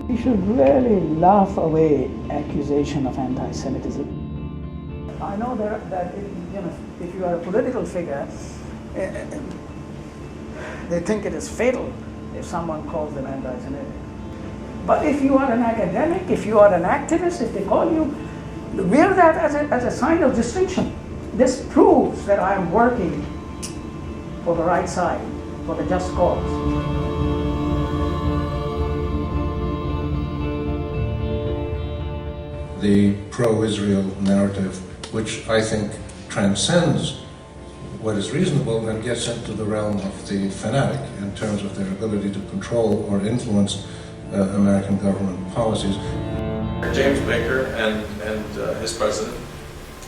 We should really laugh away accusation of anti-Semitism. I know that if you are a political figure, they think it is fatal if someone calls them anti-Semitic. But if you are an academic, if you are an activist, if they call you, wear that as a sign of distinction. This proves that I am working for the right side, for the just cause. The pro-Israel narrative, which I think transcends what is reasonable and gets into the realm of the fanatic in terms of their ability to control or influence American government policies. James Baker and his president,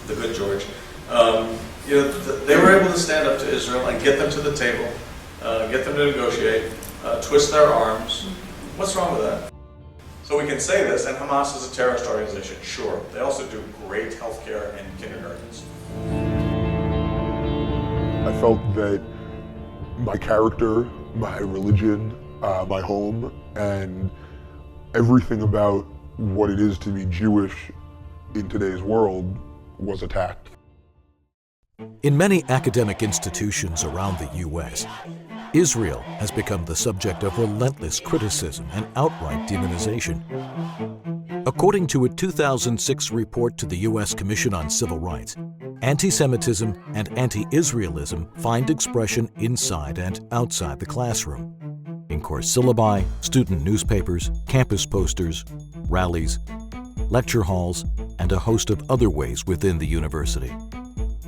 the good George, they were able to stand up to Israel and get them to the table, get them to negotiate, twist their arms. What's wrong with that? So we can say this, and Hamas is a terrorist organization, sure. They also do great healthcare in kindergartens. I felt that my character, my religion, my home, and everything about what it is to be Jewish in today's world was attacked. In many academic institutions around the U.S., Israel has become the subject of relentless criticism and outright demonization. According to a 2006 report to the U.S. Commission on Civil Rights, anti-Semitism and anti-Israelism find expression inside and outside the classroom, in course syllabi, student newspapers, campus posters, rallies, lecture halls, and a host of other ways within the university.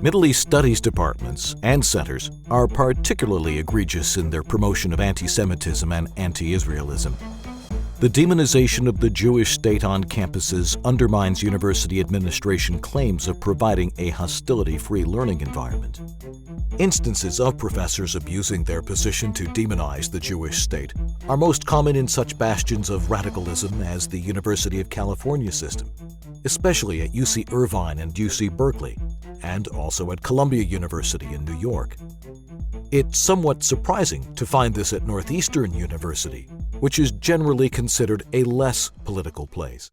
Middle East Studies departments and centers are particularly egregious in their promotion of anti-Semitism and anti-Israelism. The demonization of the Jewish state on campuses undermines university administration claims of providing a hostility-free learning environment. Instances of professors abusing their position to demonize the Jewish state are most common in such bastions of radicalism as the University of California system, especially at UC Irvine and UC Berkeley, and also at Columbia University in New York. It's somewhat surprising to find this at Northeastern University, which is generally considered a less political place.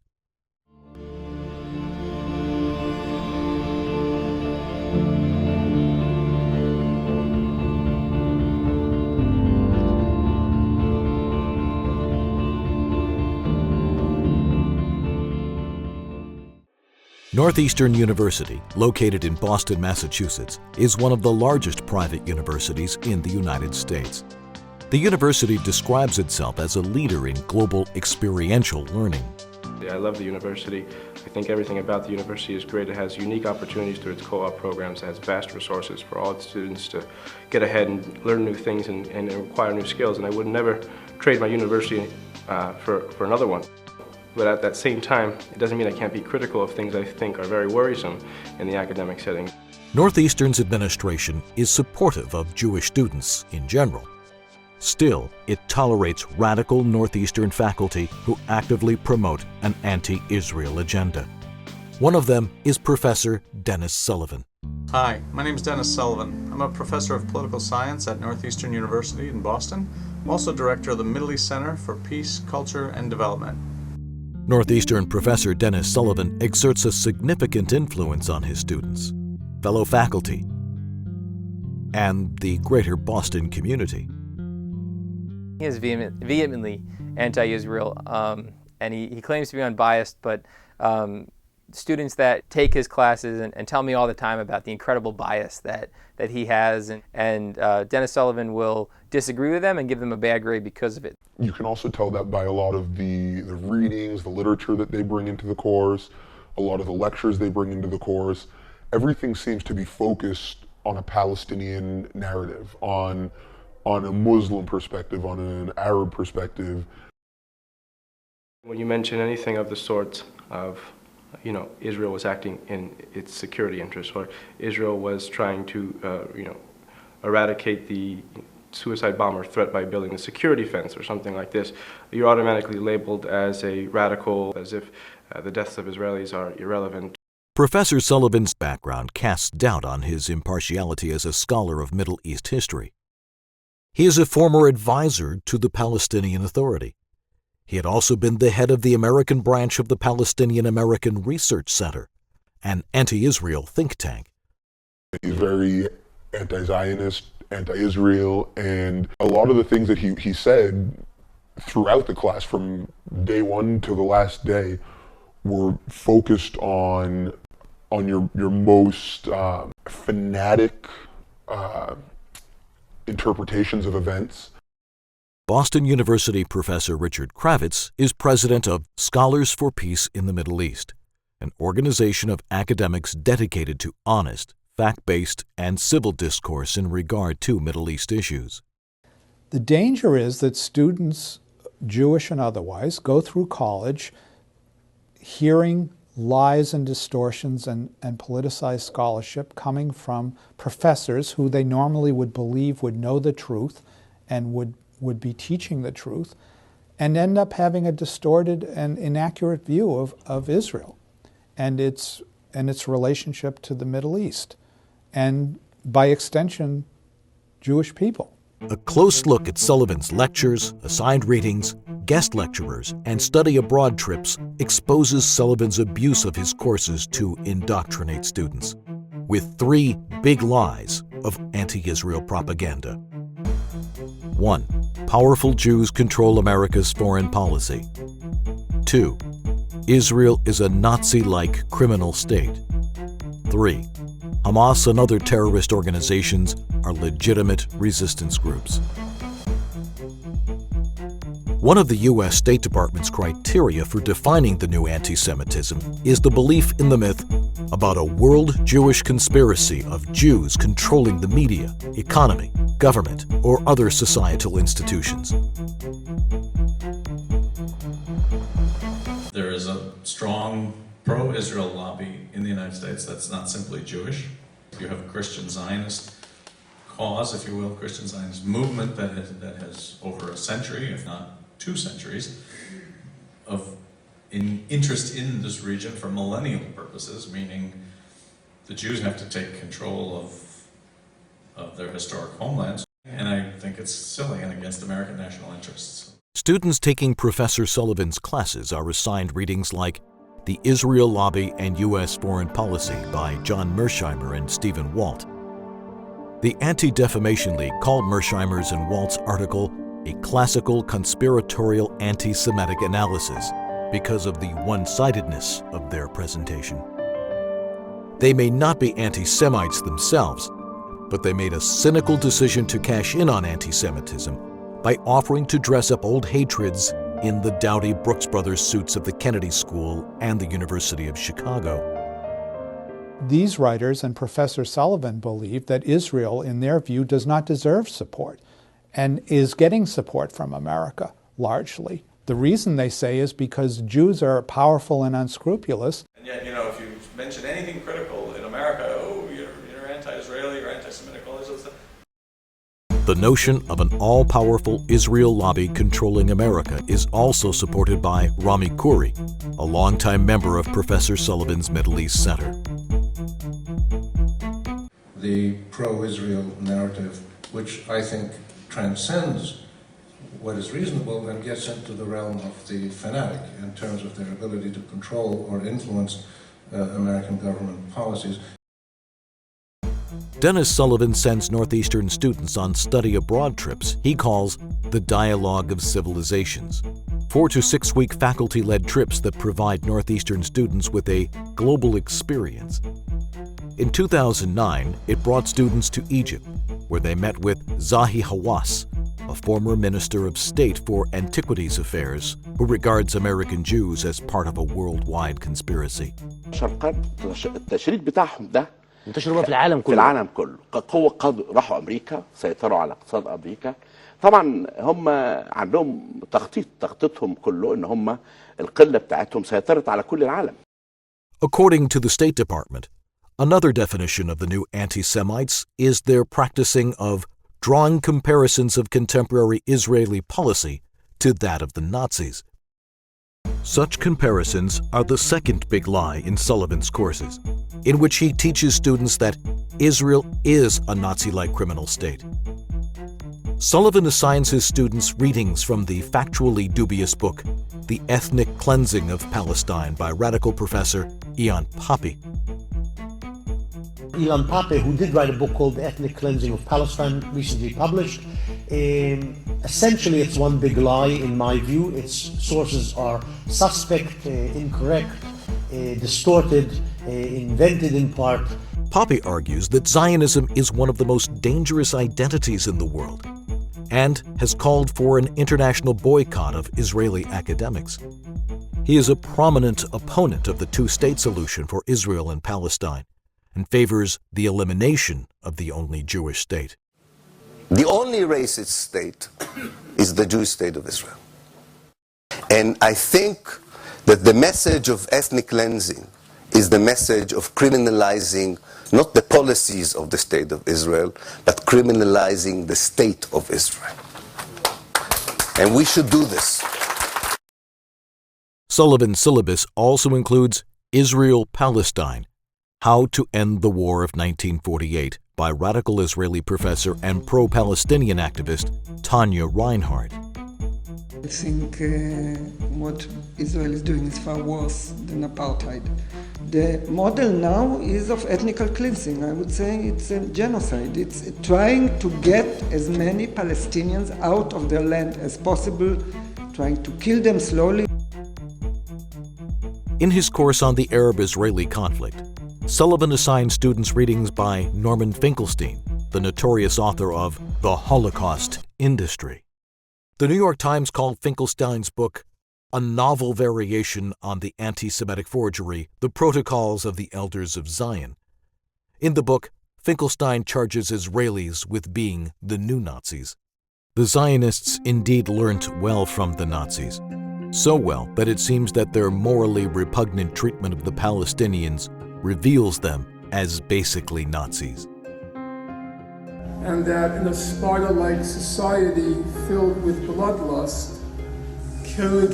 Northeastern University, located in Boston, Massachusetts, is one of the largest private universities in the United States. The university describes itself as a leader in global experiential learning. I love the university. I think everything about the university is great. It has unique opportunities through its co-op programs. It has vast resources for all its students to get ahead and learn new things and acquire new skills. And I would never trade my university for another one. But at that same time, it doesn't mean I can't be critical of things I think are very worrisome in the academic setting. Northeastern's administration is supportive of Jewish students in general. Still, it tolerates radical Northeastern faculty who actively promote an anti-Israel agenda. One of them is Professor Denis Sullivan. Hi, my name is Denis Sullivan. I'm a professor of political science at Northeastern University in Boston. I'm also director of the Middle East Center for Peace, Culture, and Development. Northeastern Professor Denis Sullivan exerts a significant influence on his students, fellow faculty, and the greater Boston community. He is vehemently anti-Israel, and he claims to be unbiased, but students that take his classes and tell me all the time about the incredible bias that he has, and Denis Sullivan will disagree with them and give them a bad grade because of it. You can also tell that by a lot of the readings, the literature that they bring into the course, a lot of the lectures they bring into the course. Everything seems to be focused on a Palestinian narrative, on a Muslim perspective, on an Arab perspective. When you mention anything of the sort of, Israel was acting in its security interests, or Israel was trying to, eradicate the suicide bomber threat by building a security fence or something like this, you're automatically labeled as a radical, as if the deaths of Israelis are irrelevant. Professor Sullivan's background casts doubt on his impartiality as a scholar of Middle East history. He is a former advisor to the Palestinian Authority. He had also been the head of the American branch of the Palestinian American Research Center, an anti-Israel think tank. He's very anti-Zionist, anti-Israel, and a lot of the things that he said throughout the class from day one to the last day were focused on your most fanatic interpretations of events. Boston University professor Richard Kravitz is president of Scholars for Peace in the Middle East, an organization of academics dedicated to honest, fact-based, and civil discourse in regard to Middle East issues. The danger is that students, Jewish and otherwise, go through college hearing lies and distortions and politicized scholarship coming from professors who they normally would believe would know the truth and would be teaching the truth, and end up having a distorted and inaccurate view of Israel and its relationship to the Middle East, and by extension, Jewish people. A close look at Sullivan's lectures, assigned readings, guest lecturers, and study abroad trips exposes Sullivan's abuse of his courses to indoctrinate students with 3 big lies of anti-Israel propaganda. 1. Powerful Jews control America's foreign policy. 2. Israel is a Nazi-like criminal state. 3. Hamas and other terrorist organizations are legitimate resistance groups. One of the U.S. State Department's criteria for defining the new anti-Semitism is the belief in the myth about a world Jewish conspiracy of Jews controlling the media, economy, government, or other societal institutions. There is a strong pro-Israel lobby in the United States that's not simply Jewish. You have a Christian Zionist cause, if you will, Christian Zionist movement that has over a century, if not 2 centuries, of interest in this region for millennial purposes, meaning the Jews have to take control of their historic homelands, and I think it's silly and against American national interests. Students taking Professor Sullivan's classes are assigned readings like The Israel Lobby and U.S. Foreign Policy by John Mearsheimer and Stephen Walt. The Anti-Defamation League called Mearsheimer's and Walt's article a classical conspiratorial anti-Semitic analysis because of the one-sidedness of their presentation. They may not be anti-Semites themselves, but they made a cynical decision to cash in on anti-Semitism by offering to dress up old hatreds in the dowdy Brooks Brothers suits of the Kennedy School and the University of Chicago. These writers and Professor Sullivan believe that Israel, in their view, does not deserve support and is getting support from America, largely. The reason, they say, is because Jews are powerful and unscrupulous. And yet, if you mention anything critical in America, you're anti-Israeli or anti-Semitic, all this other stuff. The notion of an all-powerful Israel lobby controlling America is also supported by Rami Khouri, a longtime member of Professor Sullivan's Middle East Center. The pro-Israel narrative, which I think transcends what is reasonable and gets into the realm of the fanatic in terms of their ability to control or influence American government policies. Denis Sullivan sends Northeastern students on study abroad trips he calls the Dialogue of Civilizations, 4 to 6 week faculty-led trips that provide Northeastern students with a global experience. In 2009, it brought students to Egypt, where they met with Zahi Hawass, a former Minister of State for Antiquities Affairs who regards American Jews as part of a worldwide conspiracy. التشريد بتاعهم ده منتشر بقى في العالم كله. في العالم كله. قوة راحوا أمريكا، سيطروا على اقتصاد أمريكا. طبعا هم عندهم تخطيطهم كله إن هم القلة بتاعتهم سيطرت على كل العالم. According to the State Department, another definition of the new anti-Semites is their practicing of drawing comparisons of contemporary Israeli policy to that of the Nazis. Such comparisons are the second big lie in Sullivan's courses, in which he teaches students that Israel is a Nazi-like criminal state. Sullivan assigns his students readings from the factually dubious book, The Ethnic Cleansing of Palestine by radical professor Ian Pappé. Ian Pappé, who did write a book called The Ethnic Cleansing of Palestine, recently published. Essentially, it's one big lie, in my view. Its sources are suspect, incorrect, distorted, invented in part. Pappé argues that Zionism is one of the most dangerous identities in the world and has called for an international boycott of Israeli academics. He is a prominent opponent of the two-state solution for Israel and Palestine and favors the elimination of the only Jewish state. The only racist state is the Jewish state of Israel. And I think that the message of ethnic cleansing is the message of criminalizing not the policies of the state of Israel, but criminalizing the state of Israel. And we should do this. Sullivan's syllabus also includes Israel-Palestine, How to End the War of 1948 by radical Israeli professor and pro-Palestinian activist Tanya Reinhardt. I think what Israel is doing is far worse than apartheid. The model now is of ethnical cleansing. I would say it's a genocide. It's trying to get as many Palestinians out of their land as possible, trying to kill them slowly. In his course on the Arab-Israeli conflict, Sullivan assigned students readings by Norman Finkelstein, the notorious author of The Holocaust Industry. The New York Times called Finkelstein's book a novel variation on the anti-Semitic forgery, The Protocols of the Elders of Zion. In the book, Finkelstein charges Israelis with being the new Nazis. The Zionists indeed learnt well from the Nazis, so well that it seems that their morally repugnant treatment of the Palestinians reveals them as basically Nazis. And that in a Sparta-like society filled with bloodlust,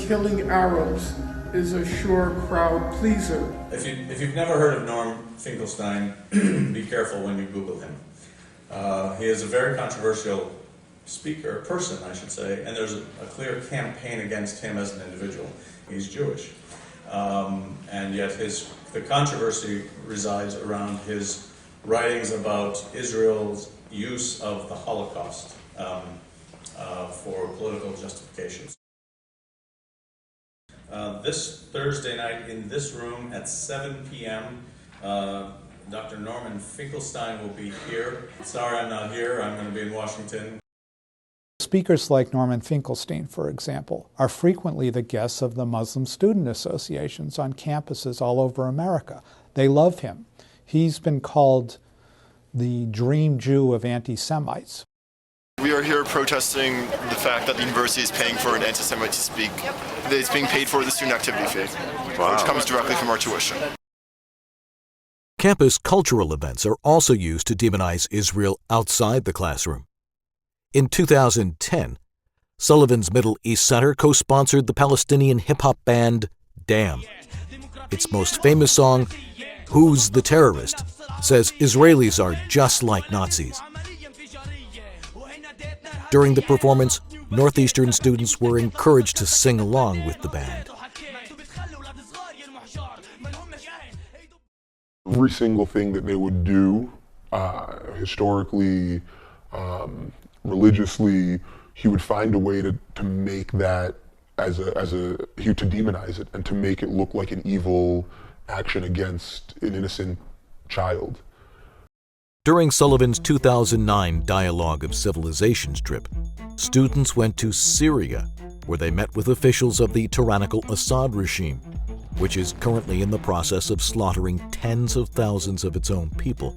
killing Arabs is a sure crowd pleaser. If you've never heard of Norm Finkelstein, be careful when you Google him. He is a very controversial person, I should say, and there's a clear campaign against him as an individual. He's Jewish, and yet the controversy resides around his writings about Israel's use of the Holocaust for political justifications. This Thursday night in this room at 7 p.m., Dr. Norman Finkelstein will be here. Sorry I'm not here. I'm going to be in Washington. Speakers like Norman Finkelstein, for example, are frequently the guests of the Muslim student associations on campuses all over America. They love him. He's been called the dream Jew of anti-Semites. We are here protesting the fact that the university is paying for an anti-Semite to speak. It's being paid for the student activity fee, which comes directly from our tuition. Campus cultural events are also used to demonize Israel outside the classroom. In 2010, Sullivan's Middle East Center co-sponsored the Palestinian hip-hop band Damn. Its most famous song, Who's the Terrorist?, says Israelis are just like Nazis. During the performance, Northeastern students were encouraged to sing along with the band. Every single thing that they would do, historically, religiously, he would find a way to make that to demonize it and to make it look like an evil action against an innocent child. During Sullivan's 2009 Dialogue of Civilizations trip, students went to Syria, where they met with officials of the tyrannical Assad regime, which is currently in the process of slaughtering tens of thousands of its own people.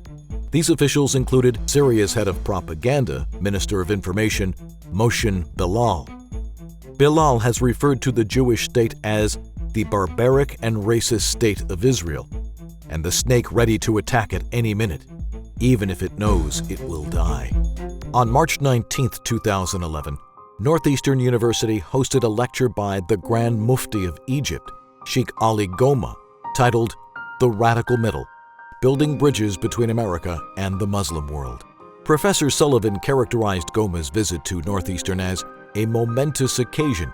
These officials included Syria's head of propaganda, Minister of Information, Moshe Bilal. Bilal has referred to the Jewish state as the barbaric and racist state of Israel, and the snake ready to attack at any minute, even if it knows it will die. On March 19, 2011, Northeastern University hosted a lecture by the Grand Mufti of Egypt, Sheikh Ali Goma, titled The Radical Middle: Building Bridges Between America and the Muslim World. Professor Sullivan characterized Goma's visit to Northeastern as a momentous occasion,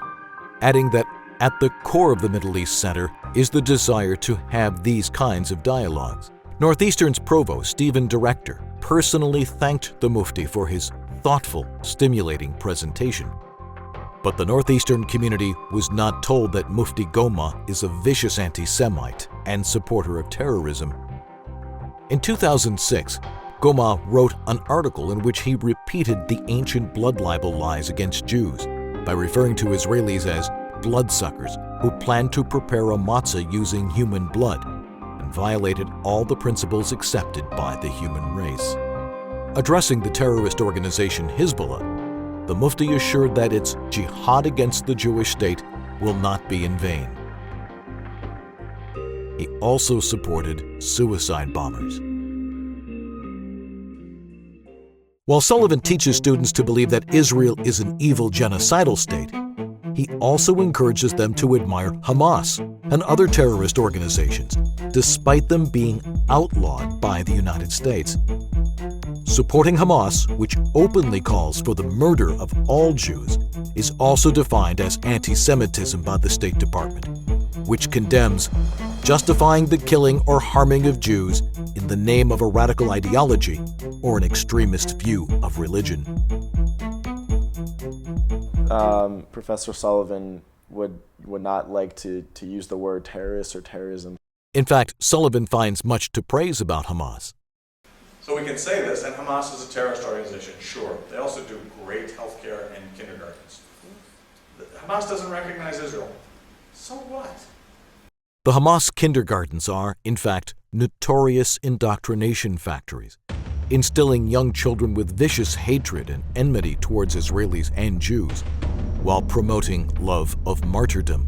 adding that at the core of the Middle East Center is the desire to have these kinds of dialogues. Northeastern's provost, Stephen Director, personally thanked the Mufti for his thoughtful, stimulating presentation. But the Northeastern community was not told that Mufti Goma is a vicious anti-Semite and supporter of terrorism. In 2006, Goma wrote an article in which he repeated the ancient blood libel lies against Jews by referring to Israelis as bloodsuckers who planned to prepare a matzah using human blood and violated all the principles accepted by the human race. Addressing the terrorist organization Hezbollah, the Mufti assured that its jihad against the Jewish state will not be in vain. He also supported suicide bombers. While Sullivan teaches students to believe that Israel is an evil genocidal state, he also encourages them to admire Hamas and other terrorist organizations, despite them being outlawed by the United States. Supporting Hamas, which openly calls for the murder of all Jews, is also defined as anti-Semitism by the State Department, which condemns justifying the killing or harming of Jews in the name of a radical ideology or an extremist view of religion. Professor Sullivan would not like to use the word terrorist or terrorism. In fact, Sullivan finds much to praise about Hamas. So we can say this, and Hamas is a terrorist organization, sure. They also do great healthcare and kindergartens. Hamas doesn't recognize Israel. So what? The Hamas kindergartens are, in fact, notorious indoctrination factories, instilling young children with vicious hatred and enmity towards Israelis and Jews, while promoting love of martyrdom.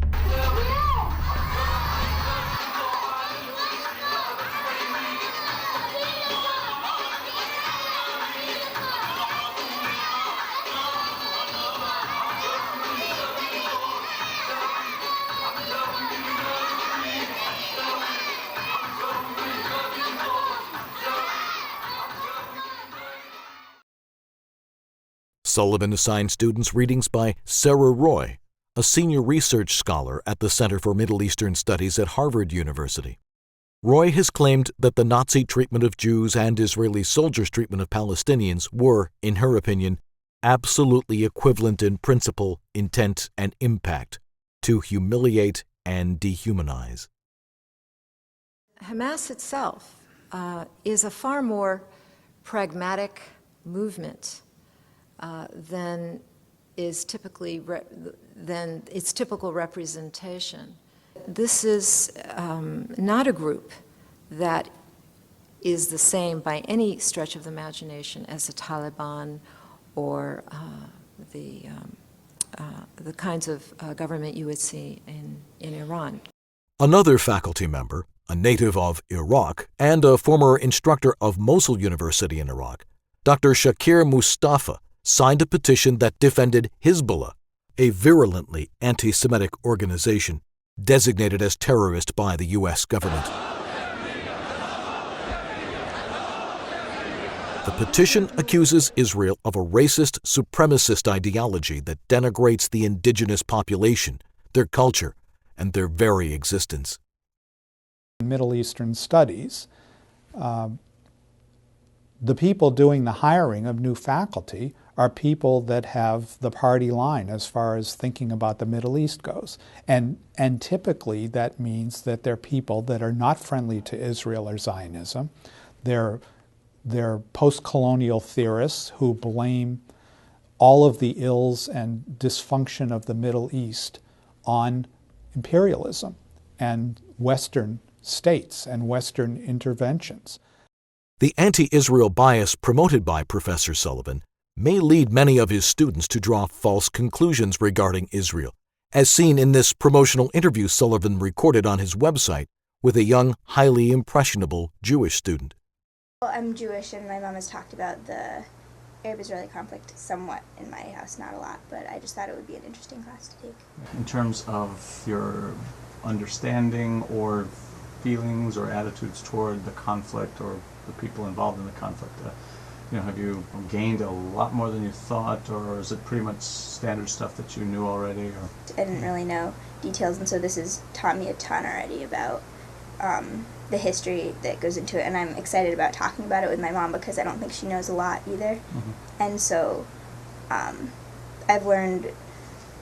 Sullivan assigned students readings by Sarah Roy, a senior research scholar at the Center for Middle Eastern Studies at Harvard University. Roy has claimed that the Nazi treatment of Jews and Israeli soldiers' treatment of Palestinians were, in her opinion, absolutely equivalent in principle, intent, and impact to humiliate and dehumanize. Hamas itself is a far more pragmatic movement than is typically than its typical representation. This is not a group that is the same by any stretch of the imagination as the Taliban or the kinds of government you would see in Iran. Another faculty member, a native of Iraq and a former instructor of Mosul University in Iraq, Dr. Shakir Mustafa, signed a petition that defended Hezbollah, a virulently anti-Semitic organization designated as terrorist by the U.S. government. The petition accuses Israel of a racist, supremacist ideology that denigrates the indigenous population, their culture, and their very existence. In Middle Eastern studies, the people doing the hiring of new faculty are people that have the party line as far as thinking about the Middle East goes. And typically that means that they're people that are not friendly to Israel or Zionism. They're post-colonial theorists who blame all of the ills and dysfunction of the Middle East on imperialism and Western states and Western interventions. The anti-Israel bias promoted by Professor Sullivan may lead many of his students to draw false conclusions regarding Israel, as seen in this promotional interview Sullivan recorded on his website with a young, highly impressionable Jewish student. Well, I'm Jewish, and my mom has talked about the Arab-Israeli conflict somewhat in my house, not a lot, but I just thought it would be an interesting class to take. In terms of your understanding or feelings or attitudes toward the conflict or the people involved in the conflict, have you gained a lot more than you thought, or is it pretty much standard stuff that you knew already? Or? I didn't really know details, and so this has taught me a ton already about the history that goes into it, and I'm excited about talking about it with my mom because I don't think she knows a lot either. Mm-hmm. And so I've learned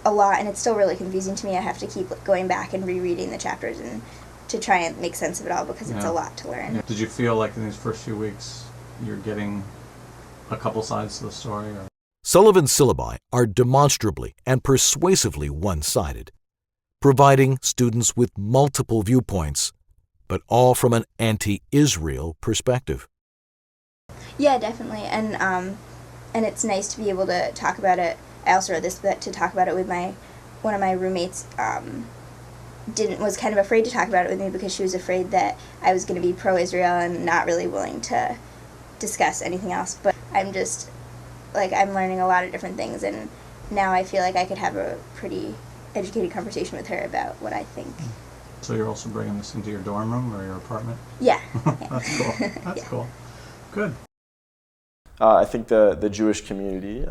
a lot, and it's still really confusing to me. I have to keep going back and rereading the chapters and to try and make sense of it all because it's a lot to learn. Yeah. Did you feel like in these first few weeks you're getting a couple sides to the story? Or? Sullivan's syllabi are demonstrably and persuasively one-sided, providing students with multiple viewpoints, but all from an anti-Israel perspective. Yeah, definitely, and it's nice to be able to talk about it. I also wrote this to talk about it with one of my roommates. Was kind of afraid to talk about it with me because she was afraid that I was going to be pro-Israel and not really willing to discuss anything else. But I'm just, I'm learning a lot of different things, and now I feel like I could have a pretty educated conversation with her about what I think. So you're also bringing this into your dorm room or your apartment? Yeah. That's cool. That's cool. Good. I think the Jewish community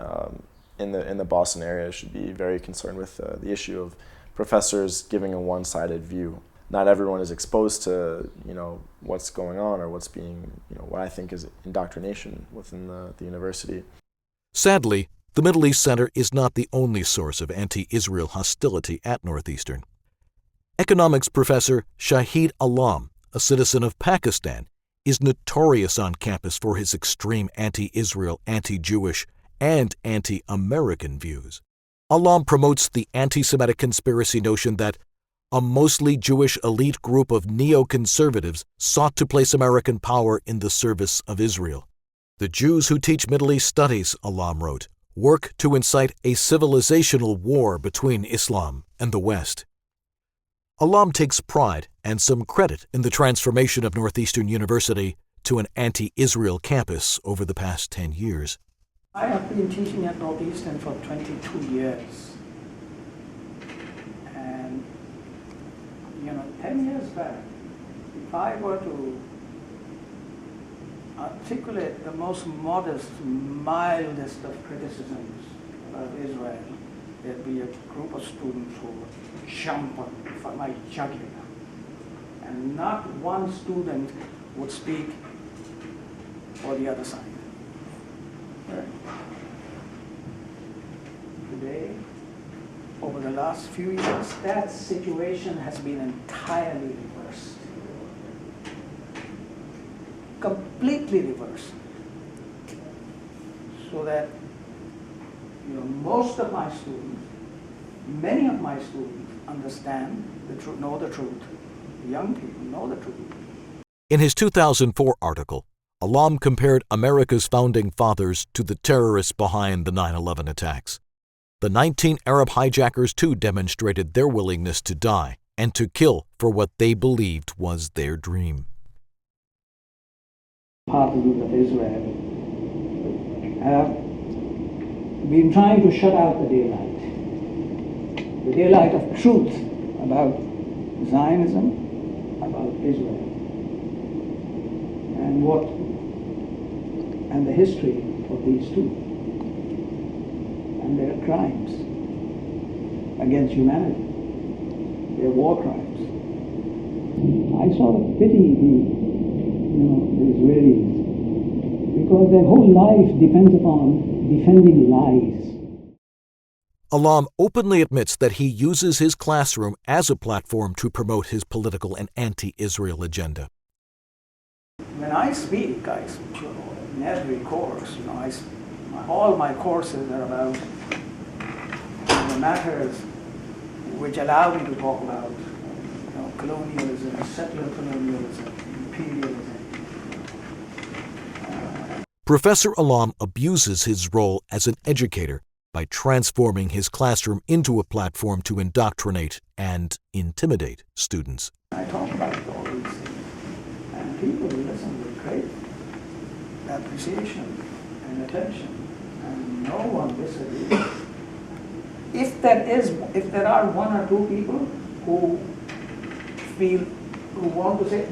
in the Boston area should be very concerned with the issue of professors giving a one-sided view. Not everyone is exposed to what's going on or what's being what I think is indoctrination within the university. Sadly, the Middle East Center is not the only source of anti-Israel hostility at Northeastern. Economics professor Shahid Alam, a citizen of Pakistan, is notorious on campus for his extreme anti-Israel, anti-Jewish, and anti-American views. Alam promotes the anti-Semitic conspiracy notion that a mostly Jewish elite group of neoconservatives sought to place American power in the service of Israel. The Jews who teach Middle East studies, Alam wrote, work to incite a civilizational war between Islam and the West. Alam takes pride and some credit in the transformation of Northeastern University to an anti-Israel campus over the past 10 years. I have been teaching at Northeastern for 22 years. And, 10 years back, if I were to articulate the most modest, mildest of criticisms about Israel, there'd be a group of students who would jump on my jugular. And not one student would speak for the other side. Today, over the last few years, that situation has been entirely reversed. Completely reversed. So that, most of my students, many of my students understand the truth, know the truth. The young people know the truth. In his 2004 article, Alam compared America's founding fathers to the terrorists behind the 9/11 attacks. The 19 Arab hijackers too demonstrated their willingness to die and to kill for what they believed was their dream. Partisans of Israel have been trying to shut out the daylight of truth about Zionism, about Israel, and the history of these two, and their crimes against humanity, their war crimes. I sort of pity the Israelis, because their whole life depends upon defending lies. Alam openly admits that he uses his classroom as a platform to promote his political and anti-Israel agenda. When I speak, in every course, all my courses are about the matters which allow me to talk about colonialism, settler colonialism, imperialism. Professor Alam abuses his role as an educator by transforming his classroom into a platform to indoctrinate and intimidate students. I talk about all these things, and people listen with great appreciation and attention, and no one disagrees. If there are one or two people who want to say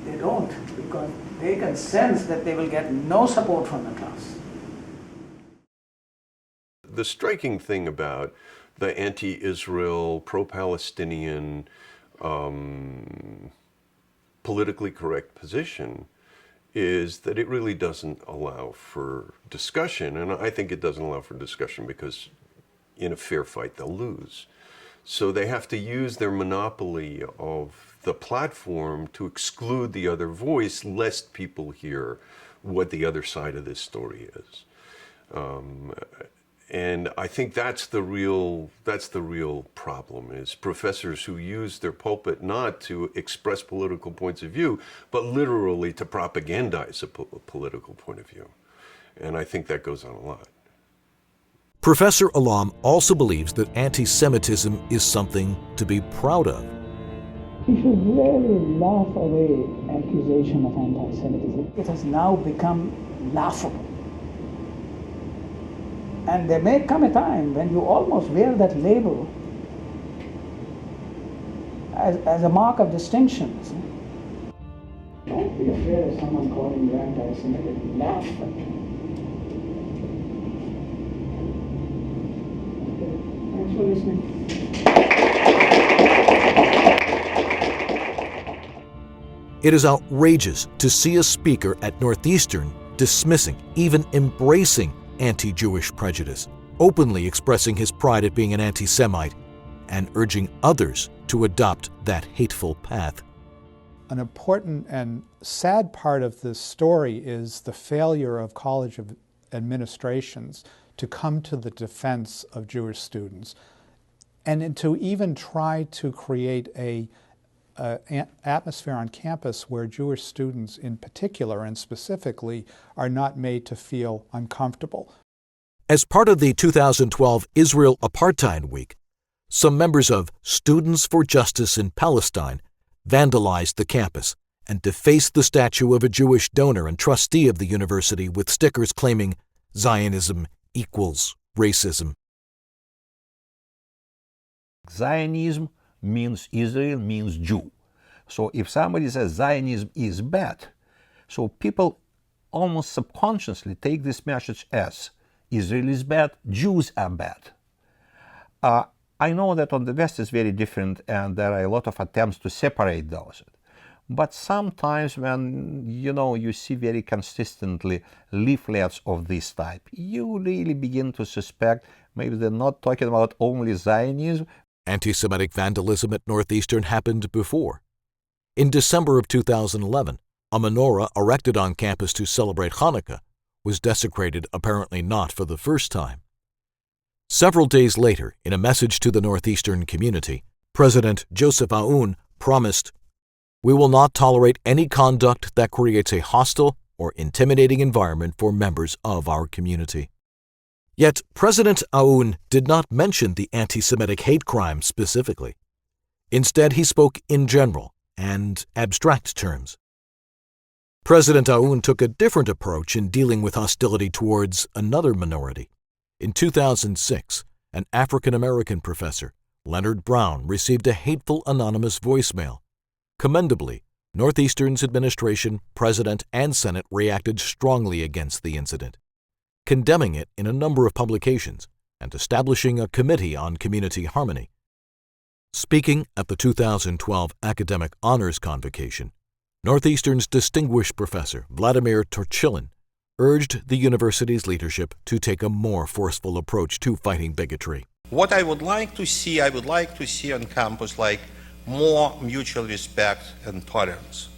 they don't, because they can sense that they will get no support from the class. The striking thing about the anti-Israel, pro-Palestinian, politically correct position is that it really doesn't allow for discussion. And I think it doesn't allow for discussion because in a fair fight they'll lose. So they have to use their monopoly of the platform to exclude the other voice, lest people hear what the other side of this story is. And I think that's the real problem, is professors who use their pulpit not to express political points of view, but literally to propagandize a political point of view. And I think that goes on a lot. Professor Alam also believes that anti-Semitism is something to be proud of. We should really laugh away accusation of anti-Semitism. It has now become laughable. And there may come a time when you almost wear that label as a mark of distinction. Don't be afraid of someone calling you anti-Semitic. Laugh at them. Okay. Thanks for listening. It is outrageous to see a speaker at Northeastern dismissing, even embracing anti-Jewish prejudice, openly expressing his pride at being an anti-Semite, and urging others to adopt that hateful path. An important and sad part of this story is the failure of college administrations to come to the defense of Jewish students and to even try to create an atmosphere on campus where Jewish students in particular and specifically are not made to feel uncomfortable. As part of the 2012 Israel Apartheid Week, some members of Students for Justice in Palestine vandalized the campus and defaced the statue of a Jewish donor and trustee of the university with stickers claiming Zionism equals racism. Zionism means Israel, means Jew. So if somebody says Zionism is bad, so people almost subconsciously take this message as Israel is bad, Jews are bad. I know that on the West is very different and there are a lot of attempts to separate those. But sometimes when you see very consistently leaflets of this type, you really begin to suspect maybe they're not talking about only Zionism. Anti-Semitic vandalism at Northeastern happened before. In December of 2011, a menorah erected on campus to celebrate Hanukkah was desecrated, apparently not for the first time. Several days later, in a message to the Northeastern community, President Joseph Aoun promised, "We will not tolerate any conduct that creates a hostile or intimidating environment for members of our community." Yet President Aoun did not mention the anti-Semitic hate crime specifically. Instead, he spoke in general and abstract terms. President Aoun took a different approach in dealing with hostility towards another minority. In 2006, an African-American professor, Leonard Brown, received a hateful anonymous voicemail. Commendably, Northeastern's administration, president, and Senate reacted strongly against the incident, condemning it in a number of publications and establishing a committee on community harmony. Speaking at the 2012 Academic Honors Convocation, Northeastern's distinguished professor, Vladimir Torchilin, urged the university's leadership to take a more forceful approach to fighting bigotry. What I would like to see on campus more mutual respect and tolerance.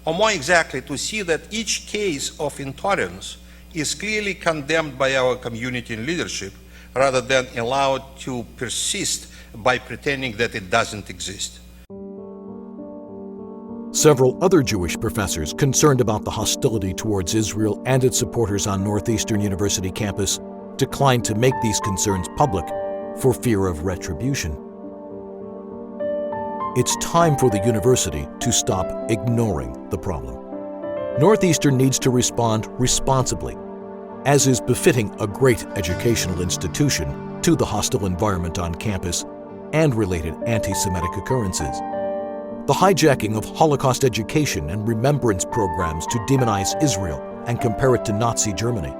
Or more exactly, to see that each case of intolerance is clearly condemned by our community and leadership rather than allowed to persist by pretending that it doesn't exist. Several other Jewish professors concerned about the hostility towards Israel and its supporters on Northeastern University campus declined to make these concerns public for fear of retribution. It's time for the university to stop ignoring the problem. Northeastern needs to respond responsibly, as is befitting a great educational institution, to the hostile environment on campus and related anti-Semitic occurrences. the hijacking of Holocaust education and remembrance programs to demonize Israel and compare it to Nazi Germany,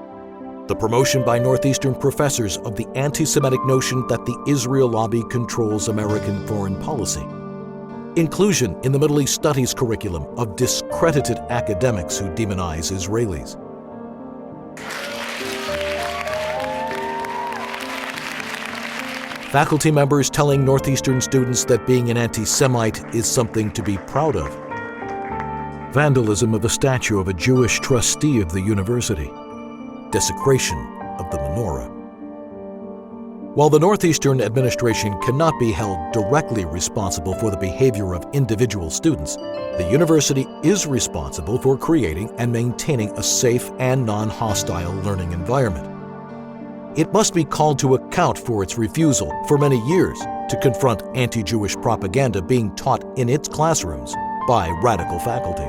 the promotion by Northeastern professors of the anti-Semitic notion that the Israel lobby controls American foreign policy, inclusion in the Middle East Studies curriculum of discredited academics who demonize Israelis. Faculty members telling Northeastern students that being an anti-Semite is something to be proud of. Vandalism of a statue of a Jewish trustee of the university. Desecration of the menorah. While the Northeastern administration cannot be held directly responsible for the behavior of individual students, the university is responsible for creating and maintaining a safe and non-hostile learning environment. It must be called to account for its refusal for many years to confront anti-Jewish propaganda being taught in its classrooms by radical faculty.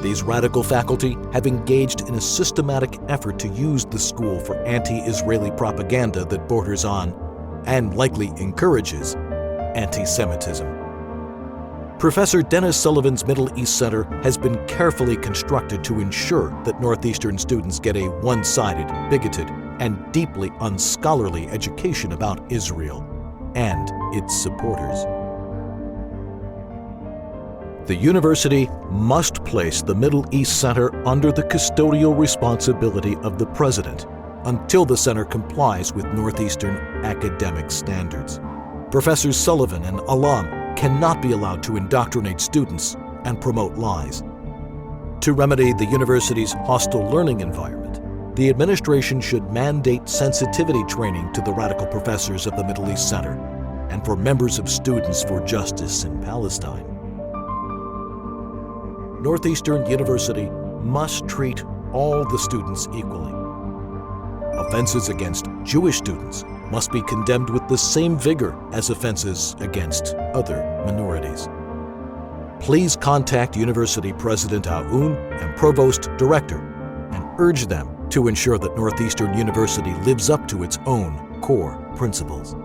These radical faculty have engaged in a systematic effort to use the school for anti-Israeli propaganda that borders on, and likely encourages, anti-Semitism. Professor Denis Sullivan's Middle East Center has been carefully constructed to ensure that Northeastern students get a one-sided, bigoted, and deeply unscholarly education about Israel and its supporters. The university must place the Middle East Center under the custodial responsibility of the president until the center complies with Northeastern academic standards. Professors Sullivan and Alam cannot be allowed to indoctrinate students and promote lies. To remedy the university's hostile learning environment, the administration should mandate sensitivity training to the radical professors of the Middle East Center and for members of Students for Justice in Palestine. Northeastern University must treat all the students equally. Offenses against Jewish students must be condemned with the same vigor as offenses against other minorities. Please contact University President Aoun and Provost Director and urge them to ensure that Northeastern University lives up to its own core principles.